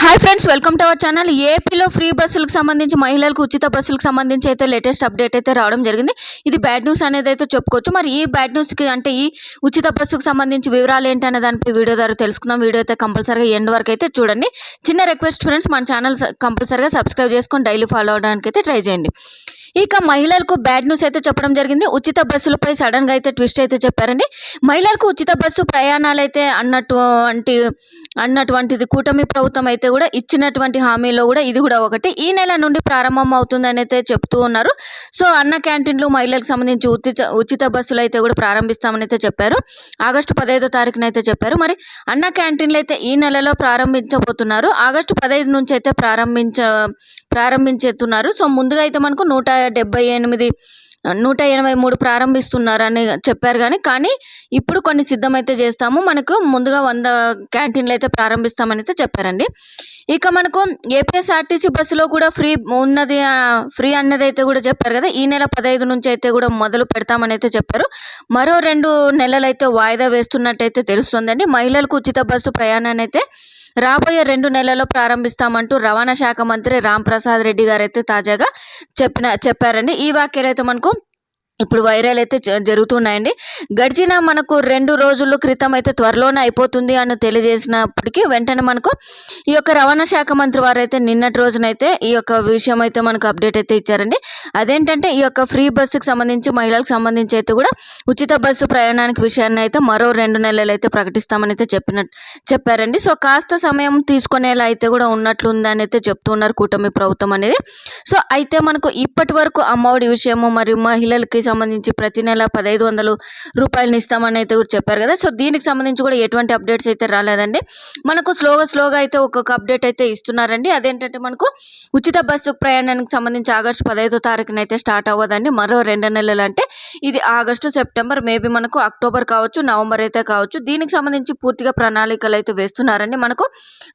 Hi friends, welcome to our channel. ఏపీలో free బస్సులకు సంబంధించి మహిళలకు ఉచిత బస్సులకు సంబంధించి అయితే లేటెస్ట్ అప్డేట్ అయితే రావడం జరిగింది. ఇది బ్యాడ్ న్యూస్ అనేది అయితే చెప్పుకోవచ్చు. మరి ఈ బ్యాడ్ న్యూస్కి అంటే ఈ ఉచిత బస్సుకు సంబంధించి వివరాలు ఏంటి అనే దానిపై వీడియో ద్వారా తెలుసుకుందాం. వీడియో అయితే కంపల్సరీగా ఎండ్ వరకు అయితే చూడండి. చిన్న రిక్వెస్ట్ ఫ్రెండ్స్, మన ఛానల్ కంపల్సరీగా సబ్స్క్రైబ్ చేసుకొని డైలీ ఫాలో అవడానికి అయితే ట్రై చేయండి. ఇక మహిళలకు బ్యాడ్ న్యూస్ అయితే చెప్పడం జరిగింది. ఉచిత బస్సులపై సడన్గా అయితే ట్విస్ట్ అయితే చెప్పారండి. మహిళలకు ఉచిత బస్సు ప్రయాణాలు అయితే అన్నటువంటిది కూటమి ప్రభుత్వం అయితే కూడా ఇచ్చినటువంటి హామీలో కూడా ఇది కూడా ఒకటి. ఈ నెల నుండి ప్రారంభం అవుతుందని అయితే చెప్తూ ఉన్నారు. సో అన్న క్యాంటీన్లు మహిళలకు సంబంధించి ఉచిత బస్సులు అయితే కూడా ప్రారంభిస్తామని అయితే చెప్పారు. ఆగస్టు 15వ తారీఖున అయితే చెప్పారు. మరి అన్న క్యాంటీన్లు అయితే ఈ నెలలో ప్రారంభించబోతున్నారు. ఆగస్టు 15 నుంచి అయితే ప్రారంభించేస్తున్నారు. సో ముందుగా అయితే మనకు 183 ప్రారంభిస్తున్నారని చెప్పారు. కానీ ఇప్పుడు కొన్ని సిద్ధమైతే చేస్తాము, మనకు ముందుగా 100 క్యాంటీన్లు అయితే ప్రారంభిస్తామని అయితే చెప్పారండి. ఇక మనకు ఏపీఎస్ఆర్టీసీ బస్సులో కూడా ఫ్రీ అన్నది అయితే కూడా చెప్పారు కదా. ఈ నెల 15 నుంచి అయితే కూడా మొదలు పెడతామని అయితే చెప్పారు. మరో 2 నెలలు అయితే వాయిదా వేస్తున్నట్టయితే తెలుస్తుందండి. మహిళలకు ఉచిత బస్సు ప్రయాణాన్ని అయితే రాబోయే 2 నెలల్లో ప్రారంభిస్తామంటూ రవాణా శాఖ మంత్రి రాంప్రసాద్ రెడ్డి గారు అయితే తాజాగా చెప్పారండి. ఈ వ్యాఖ్యలు అయితే మనకు ఇప్పుడు వైరల్ అయితే జరుగుతున్నాయండి. గడిచిన మనకు 2 రోజుల క్రితం అయితే త్వరలోనే అయిపోతుంది అని తెలియజేసినప్పటికీ వెంటనే మనకు ఈ యొక్క రవాణా శాఖ మంత్రి వారు అయితే నిన్నటి రోజునైతే ఈ యొక్క విషయం అయితే మనకు అప్డేట్ అయితే ఇచ్చారండి. అదేంటంటే ఈ యొక్క ఫ్రీ బస్సుకు సంబంధించి మహిళలకు సంబంధించి అయితే కూడా ఉచిత బస్సు ప్రయాణానికి విషయాన్ని అయితే మరో 2 నెలలు అయితే ప్రకటిస్తామని అయితే చెప్పారండి. సో కాస్త సమయం తీసుకునేలా అయితే కూడా ఉన్నట్లుందని అయితే చెప్తున్నారు కూటమి ప్రభుత్వం అనేది. సో అయితే మనకు ఇప్పటి వరకు అమ్మఒడి విషయము మరియు మహిళలకి సంబంధించి ప్రతి నెల 1500 రూపాయలు ఇస్తామని అయితే కూడా చెప్పారు కదా. సో దీనికి సంబంధించి కూడా ఎటువంటి అప్డేట్స్ అయితే రాలేదండి. మనకు స్లోగా అయితే ఒక్కొక్క అప్డేట్ అయితే ఇస్తున్నారండి. అదేంటంటే మనకు ఉచిత బస్సు ప్రయాణానికి సంబంధించి ఆగస్టు 15వ తారీఖున అయితే స్టార్ట్ అవ్వదండి. మరో 2 నెలలు అంటే ఇది ఆగస్టు, సెప్టెంబర్, మేబీ మనకు అక్టోబర్ కావచ్చు, నవంబర్ అయితే కావచ్చు. దీనికి సంబంధించి పూర్తిగా ప్రణాళికలు అయితే వేస్తున్నారండి. మనకు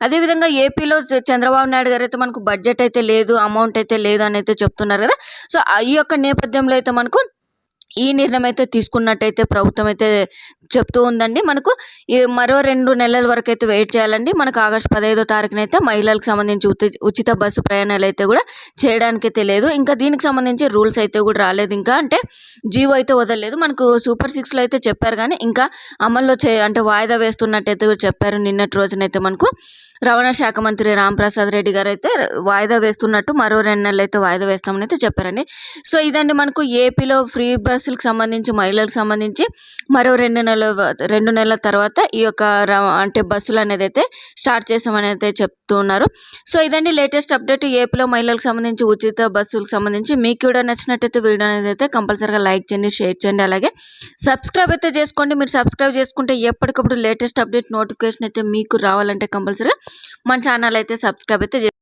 అదేవిధంగా ఏపీలో చంద్రబాబు నాయుడు గారు అయితే మనకు బడ్జెట్ అయితే లేదు, అమౌంట్ అయితే లేదు అని అయితే చెప్తున్నారు కదా. సో ఈ యొక్క నేపథ్యంలో అయితే మనకు ఈ నిర్ణయం అయితే తీసుకున్నట్టయితే ప్రభుత్వం అయితే చెప్తూ ఉందండి. మనకు మరో 2 నెలల వరకు అయితే వెయిట్ చేయాలండి. మనకు ఆగస్టు 15వ తారీఖున అయితే మహిళలకు సంబంధించి ఉచిత బస్సు ప్రయాణాలు అయితే కూడా చేయడానికి అయితే లేదు. ఇంకా దీనికి సంబంధించి రూల్స్ అయితే కూడా రాలేదు. ఇంకా అంటే జీవో అయితే వదలలేదు. మనకు సూపర్ 6లో అయితే చెప్పారు, కానీ ఇంకా అమల్లో అంటే వాయిదా వేస్తున్నట్టయితే కూడా చెప్పారు. నిన్నటి రోజునైతే మనకు రవాణా శాఖ మంత్రి రాంప్రసాద్ రెడ్డి గారు అయితే వాయిదా వేస్తున్నట్టు మరో 2 నెలలు అయితే వాయిదా వేస్తామని అయితే చెప్పారండి. సో ఇదండి మనకు ఏపీలో ఫ్రీ బస్సులకు సంబంధించి మహిళలకు సంబంధించి మరో 2 నెలల తర్వాత ఈ యొక్క అంటే బస్సులు అనేది అయితే స్టార్ట్ చేసామని అయితే చెప్తున్నారు. సో ఇదండి లేటెస్ట్ అప్డేట్ ఏపీలో మహిళలకు సంబంధించి ఉచిత బస్సులకు సంబంధించి. మీకు కూడా నచ్చినట్టయితే వీడియో అనేది అయితే కంపల్సరీగా లైక్ చేయండి, షేర్ చేయండి, అలాగే సబ్స్క్రైబ్ అయితే చేసుకోండి. మీరు సబ్స్క్రైబ్ చేసుకుంటే ఎప్పటికప్పుడు లేటెస్ట్ అప్డేట్ నోటిఫికేషన్ అయితే మీకు రావాలంటే కంపల్సరీగా మన ఛానల్ అయితే సబ్స్క్రైబ్ అయితే